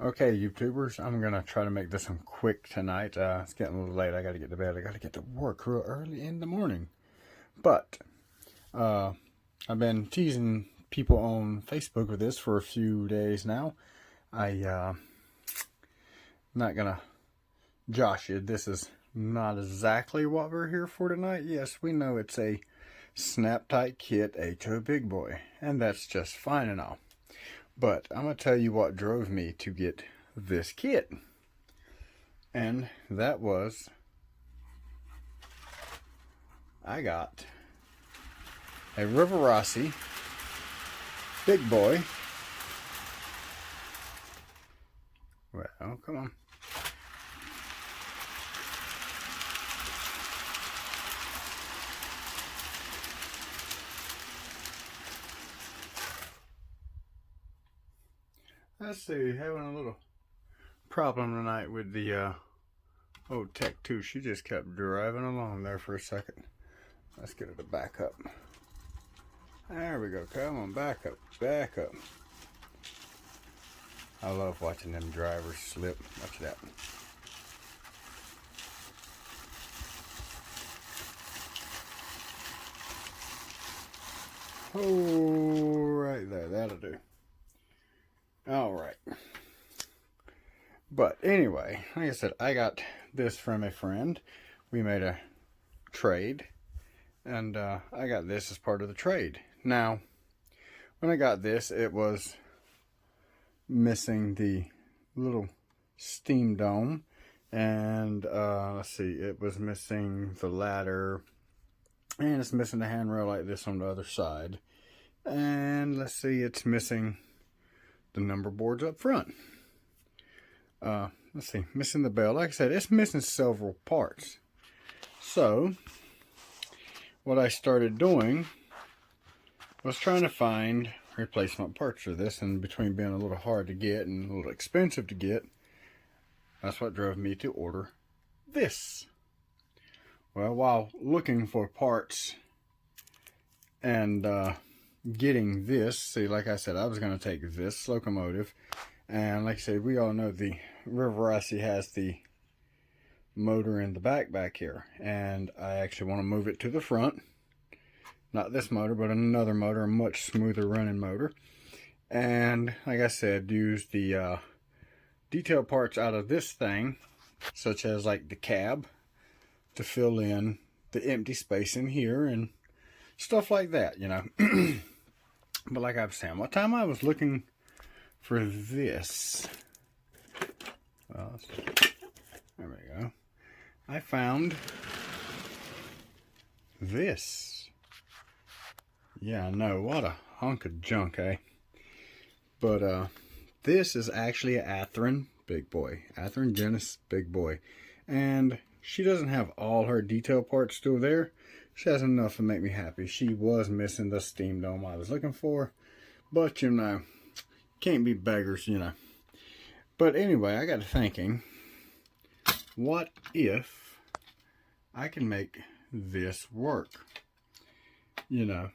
Okay, YouTubers, I'm going to try to make this one quick tonight. It's getting a little late. I got to get to bed. I got to get to work real early in the morning. But I've been teasing people on Facebook with this for a few days now. I'm not going to josh you. This is not exactly what we're here for tonight. Yes, we know it's a snap-tight kit, AKA Big Boy, and that's just fine and all. But I'm going to tell you what drove me to get this kit. And that was, I got a Riverossi Big Boy. Well, come on. Let's see, having a little problem tonight with the old Tech 2. She just kept driving along there for a second. Let's get her to back up. There we go. Come on, back up, back up. I love watching them drivers slip. Watch that. Oh, right there. That'll do. All right. But anyway, like I said, I got this from a friend. We made a trade, and I got this as part of the trade. Now, when I got this, it was missing the little steam dome, and let's see, it was missing the ladder, and it's missing the handrail like this on the other side, and let's see, it's missing the number boards up front. Let's see, missing the bell. Like I said, it's missing several parts. So what I started doing was trying to find replacement parts for this, and between being a little hard to get and a little expensive to get, that's what drove me to order this. Well, while looking for parts and getting this, see, like I said, I was going to take this locomotive, and like I said, we all know the Riverossi has the motor in the back here, and I actually want to move it to the front. Not this motor, but another motor, a much smoother running motor. And like I said, use the detail parts out of this thing, such as like the cab, to fill in the empty space in here and stuff like that, you know. But like I was saying, one time I was looking for this. Well, there we go. I found this. Yeah, I know, what a hunk of junk, eh? But this is actually an Athearn Big Boy, Athearn Genesis Big Boy, and she doesn't have all her detail parts still there. She has enough to make me happy. She was missing the steam dome I was looking for, but you know, can't be beggars, you know. But anyway, I got to thinking, what if I can make this work? You know.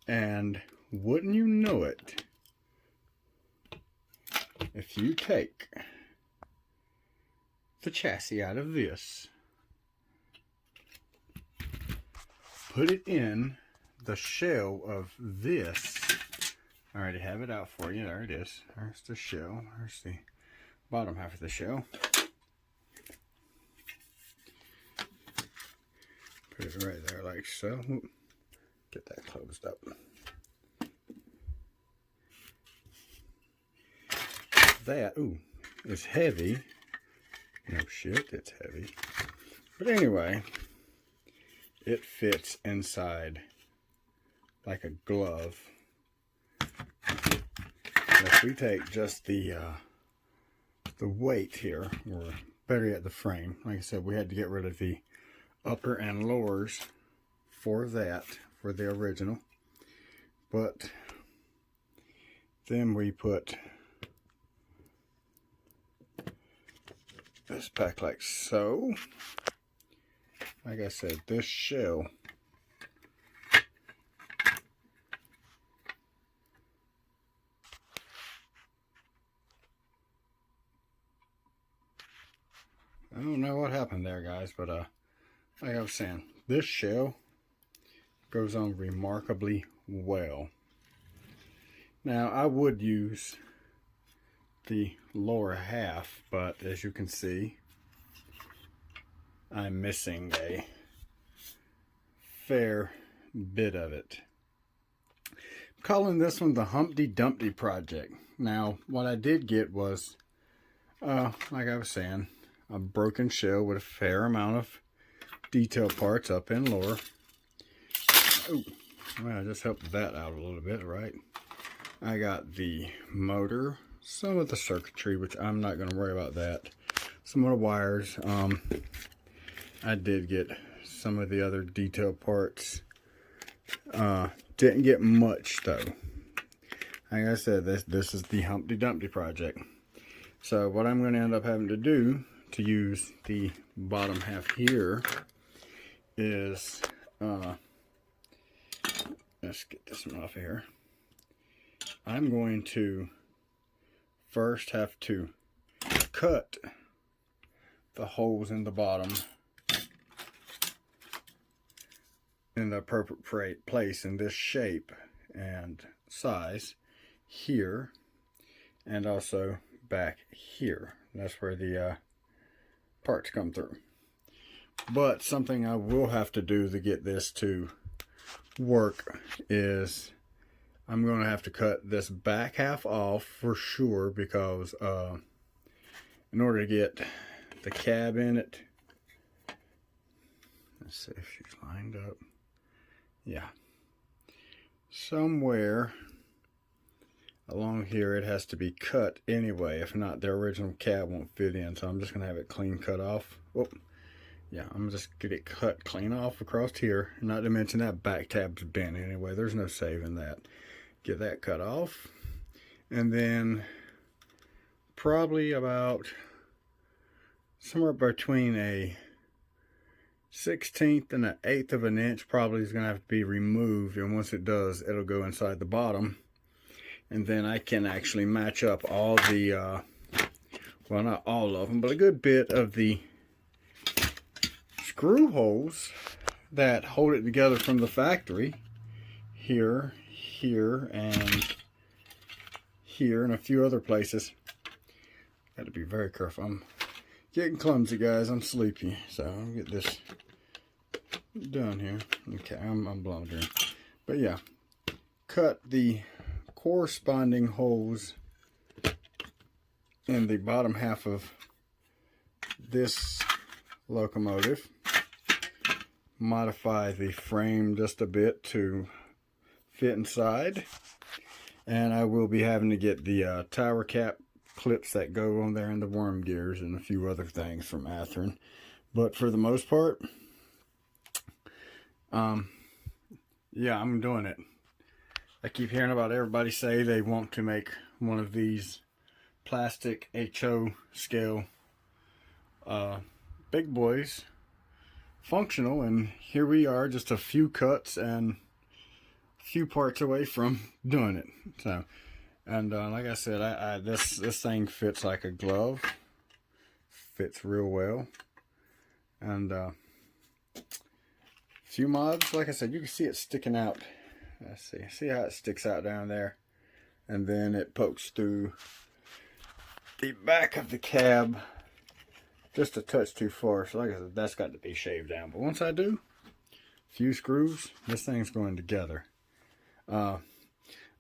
And wouldn't you know it, if you take the chassis out of this, put it in the shell of this. I already have it out for you. There it is. There's the shell. There's the bottom half of the shell. Put it right there like so. Get that closed up. That, ooh, is heavy. No shit, it's heavy. But anyway, it fits inside like a glove. If we take just the weight here, or better yet, the frame. Like I said, we had to get rid of the upper and lowers for that, for the original. But then we put this back like so. Like I said, this shell I don't know what happened there, guys, but like I was saying, this shell goes on remarkably well. Now, I would use the lower half, but as you can see, I'm missing a fair bit of it. I'm calling this one the Humpty Dumpty project. Now, what I did get was, like I was saying, a broken shell with a fair amount of detail parts up and lower. Oh, well, I just helped that out a little bit, right? I got the motor, some of the circuitry, which I'm not going to worry about that. Some of the wires. I did get some of the other detail parts. Didn't get much though. Like I said, this is the Humpty Dumpty project. So what I'm going to end up having to do to use the bottom half here is, let's get this one off of here. I'm going to first have to cut the holes in the bottom in the appropriate place in this shape and size here, and also back here. That's where the parts come through. But something I will have to do to get this to work is I'm going to have to cut this back half off for sure, because in order to get the cab in it, let's see if she's lined up. Yeah, somewhere along here it has to be cut anyway. If not, the original cab won't fit in, so I'm just going to have it clean cut off. Oh, yeah, I'm just get it cut clean off across here. Not to mention that back tab's bent anyway. There's no saving that. Get that cut off, and then probably about somewhere between a 1/16 and an 1/8 of an inch probably is going to have to be removed, and once it does, it'll go inside the bottom, and then I can actually match up all the well, not all of them, but a good bit of the screw holes that hold it together from the factory here, here, and here, and a few other places. Got to be very careful. I'm getting clumsy, guys. I'm sleepy, so I'll get this done here. Okay, I'm blundering. But yeah, cut the corresponding holes in the bottom half of this locomotive. Modify the frame just a bit to fit inside. And I will be having to get the tower cap clips that go on there, and the worm gears, and a few other things from Athearn. But for the most part, yeah, I'm doing it. I keep hearing about everybody say they want to make one of these plastic HO scale big boys functional, and here we are, just a few cuts and a few parts away from doing it. So, and like I said, this thing fits like a glove. Fits real well. And a few mods, like I said, you can see it sticking out. Let's see. See how it sticks out down there? And then it pokes through the back of the cab just a touch too far. So like I said, that's got to be shaved down. But once I do, a few screws, this thing's going together.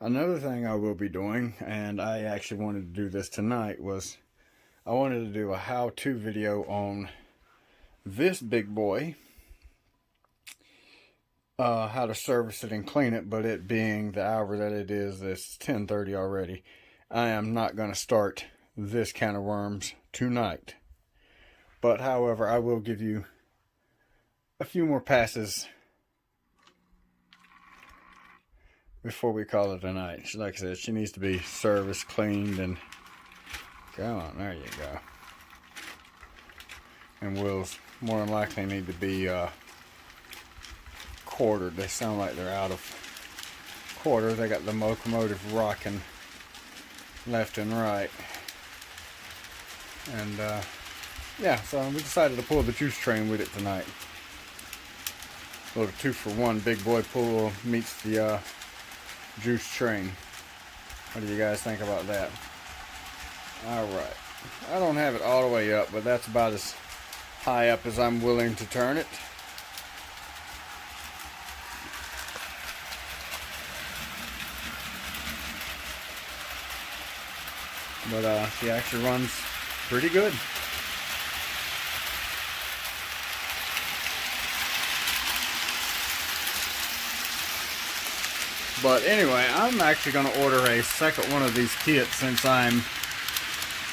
Another thing I will be doing, and I actually wanted to do this tonight, was I wanted to do a how-to video on this big boy. How to service it and clean it, but it being the hour that it is, it's 10:30 already. I am not going to start this can of worms tonight. But however, I will give you a few more passes before we call it a night. Like I said, she needs to be serviced, cleaned, and go on. There you go. And wheels more than likely need to be quartered. They sound like they're out of quarter. They got the locomotive rocking left and right. And yeah, so we decided to pull the juice train with it tonight. A little 2-for-1 big boy pull meets the juice train. What do you guys think about that? Alright. I don't have it all the way up, but that's about as high up as I'm willing to turn it. But she actually runs pretty good. But anyway, I'm actually going to order a second one of these kits since I'm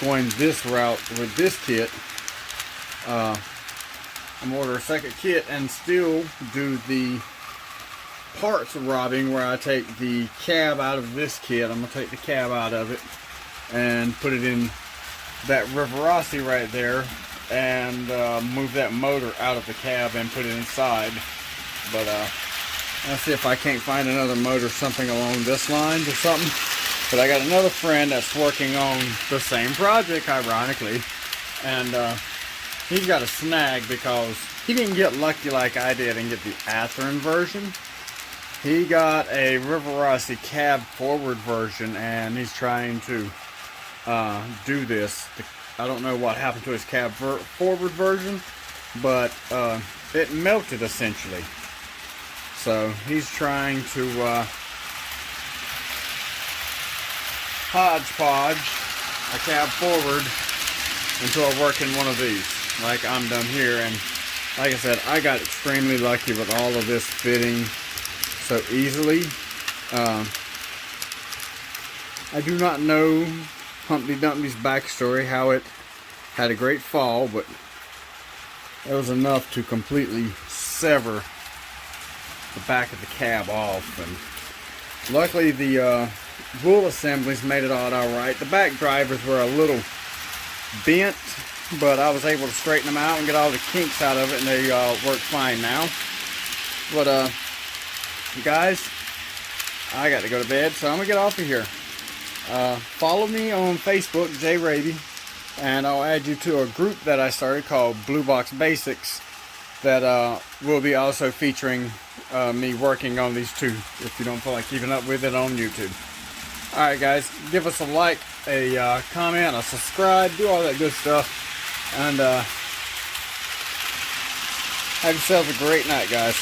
going this route with this kit. I'm going to order a second kit and still do the parts robbing where I take the cab out of this kit. I'm going to take the cab out of it and put it in that Riverossi right there and move that motor out of the cab and put it inside. But I'll see if I can't find another motor, something along this line or something. But I got another friend that's working on the same project, ironically. And he's got a snag because he didn't get lucky like I did and get the Athearn version. He got a Riverossi cab forward version, and he's trying to do this. I don't know what happened to his cab forward version, but it melted essentially. So he's trying to hodgepodge a cab forward into a working one of these, like I'm done here. And like I said, I got extremely lucky with all of this fitting so easily. I do not know Humpty Dumpty's backstory, how it had a great fall, but it was enough to completely sever the back of the cab off. And luckily the wheel assemblies made it all right. The back drivers were a little bent, but I was able to straighten them out and get all the kinks out of it, and they work fine now. But guys, I got to go to bed, so I'm gonna get off of here. Follow me on Facebook, Jay Raby, and I'll add you to a group that I started called Blue Box Basics that will be also featuring me working on these two, if you don't feel like keeping up with it on YouTube. Alright guys, give us a like, a comment, a subscribe, do all that good stuff, and have yourselves a great night, guys.